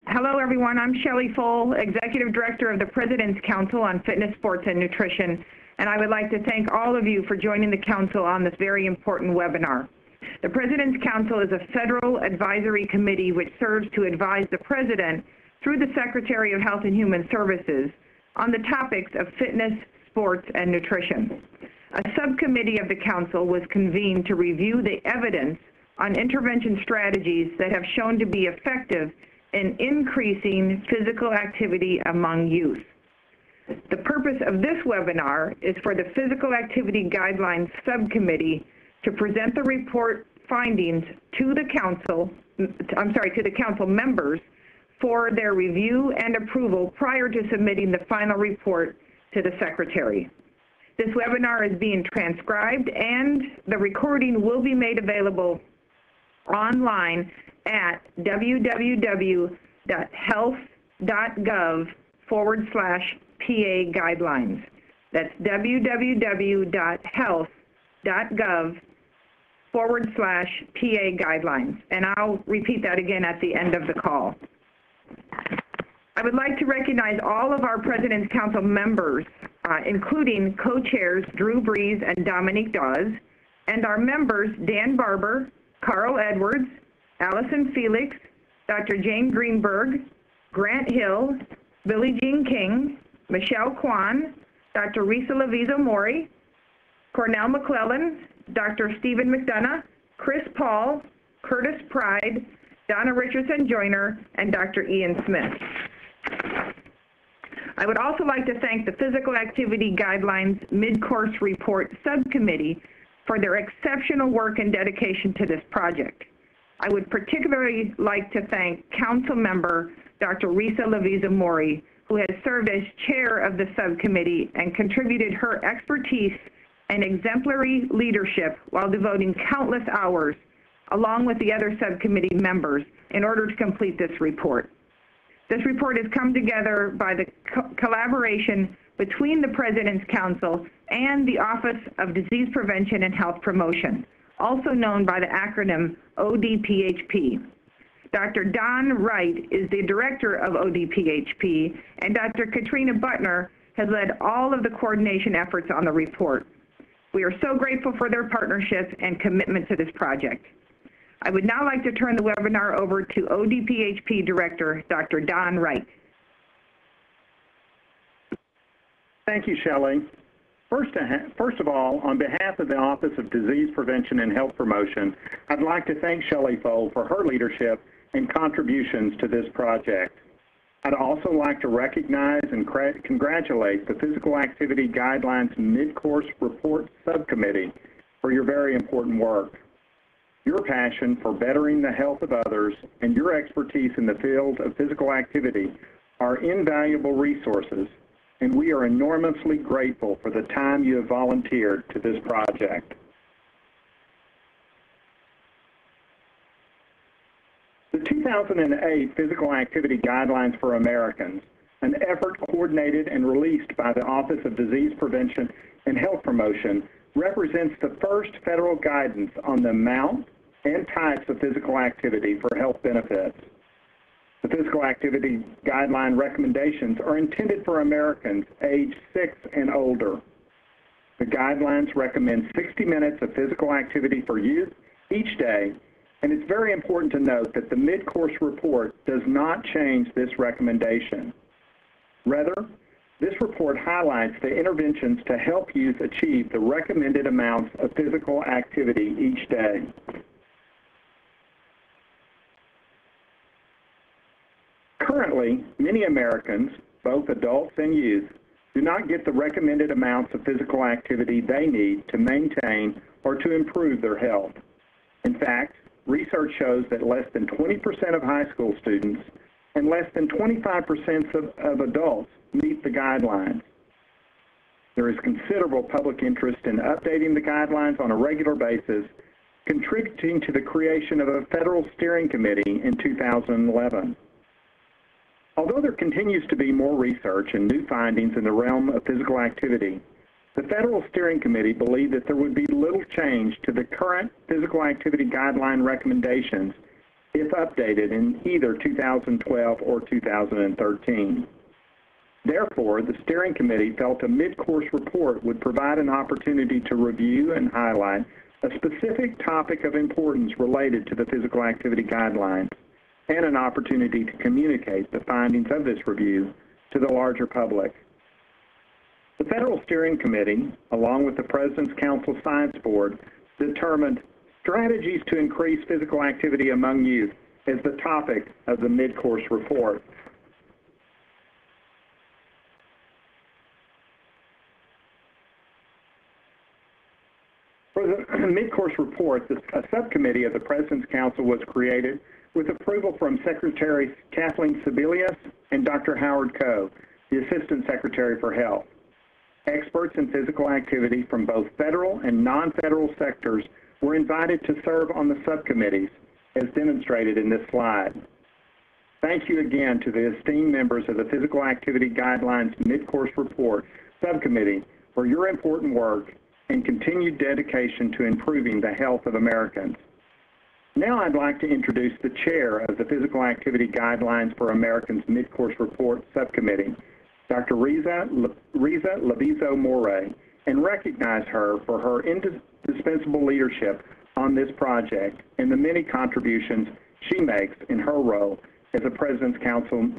Hello, everyone. I'm Shellie Pfohl, Executive Director of the President's Council on Fitness, Sports, and Nutrition, and I would like to thank all of you for joining the Council on this very important webinar. The President's Council is a federal advisory committee which serves to advise the President through the Secretary of Health and Human Services on the topics of fitness, sports, and nutrition. A subcommittee of the Council was convened to review the evidence on intervention strategies that have shown to be effective in increasing physical activity among youth. The purpose of this webinar is for the Physical Activity Guidelines Subcommittee to present the report findings to the Council, to the Council members for their review and approval prior to submitting the final report to the Secretary. This webinar is being transcribed and the recording will be made available online at www.health.gov/PA guidelines. That's www.health.gov/PA guidelines. And I'll repeat that again at the end of the call. I would like to recognize all of our President's Council members, including co-chairs Drew Breeze and Dominique Dawes, and our members Dan Barber, Carl Edwards, Allison Felix, Dr. Jane Greenberg, Grant Hill, Billie Jean King, Michelle Kwan, Dr. Risa Levizo-Mori, Cornell McClellan, Dr. Stephen McDonough, Chris Paul, Curtis Pride, Donna Richardson-Joyner, and Dr. Ian Smith. I would also like to thank the Physical Activity Guidelines Midcourse Report Subcommittee for their exceptional work and dedication to this project. I would particularly like to thank Council Member Dr. Risa Levizo-Mori, who has served as chair of the subcommittee and contributed her expertise and exemplary leadership while devoting countless hours, along with the other subcommittee members, in order to complete this report. This report has come together by the collaboration between the President's Council and the Office of Disease Prevention and Health Promotion, also known by the acronym ODPHP. Dr. Don Wright is the director of ODPHP, and Dr. Katrina Butner has led all of the coordination efforts on the report. We are so grateful for their partnership and commitment to this project. I would now like to turn the webinar over to ODPHP Director, Dr. Don Wright. Thank you, Shellie. First of all, on behalf of the Office of Disease Prevention and Health Promotion, I'd like to thank Shellie Pfohl for her leadership and contributions to this project. I'd also like to recognize and congratulate the Physical Activity Guidelines Midcourse Report Subcommittee for your very important work. Your passion for bettering the health of others and your expertise in the field of physical activity are invaluable resources, and we are enormously grateful for the time you have volunteered to this project. The 2008 Physical Activity Guidelines for Americans, an effort coordinated and released by the Office of Disease Prevention and Health Promotion, represents the first federal guidance on the amount and types of physical activity for health benefits. The Physical Activity Guideline recommendations are intended for Americans aged 6 and older. The guidelines recommend 60 minutes of physical activity for youth each day, and it's very important to note that the Midcourse report does not change this recommendation. Rather, this report highlights the interventions to help youth achieve the recommended amounts of physical activity each day. Currently, many Americans, both adults and youth, do not get the recommended amounts of physical activity they need to maintain or to improve their health. In fact, research shows that less than 20% of high school students and less than 25% of adults meet the guidelines. There is considerable public interest in updating the guidelines on a regular basis, contributing to the creation of a federal steering committee in 2011. Although there continues to be more research and new findings in the realm of physical activity, the Federal Steering Committee believed that there would be little change to the current physical activity guideline recommendations if updated in either 2012 or 2013. Therefore, the steering committee felt a mid-course report would provide an opportunity to review and highlight a specific topic of importance related to the physical activity guidelines and an opportunity to communicate the findings of this review to the larger public. The Federal Steering Committee, along with the President's Council Science Board, determined strategies to increase physical activity among youth as the topic of the mid-course report. For the mid-course report, a subcommittee of the President's Council was created with approval from Secretary Kathleen Sebelius and Dr. Howard Koh, the Assistant Secretary for Health. Experts in physical activity from both federal and non-federal sectors were invited to serve on the subcommittees, as demonstrated in this slide. Thank you again to the esteemed members of the Physical Activity Guidelines Mid-Course Report Subcommittee for your important work and continued dedication to improving the health of Americans. Now I'd like to introduce the chair of the Physical Activity Guidelines for Americans Mid-Course Report Subcommittee, Dr. Riza Levizo-Moray, and recognize her for her indispensable leadership on this project and the many contributions she makes in her role as a President's Council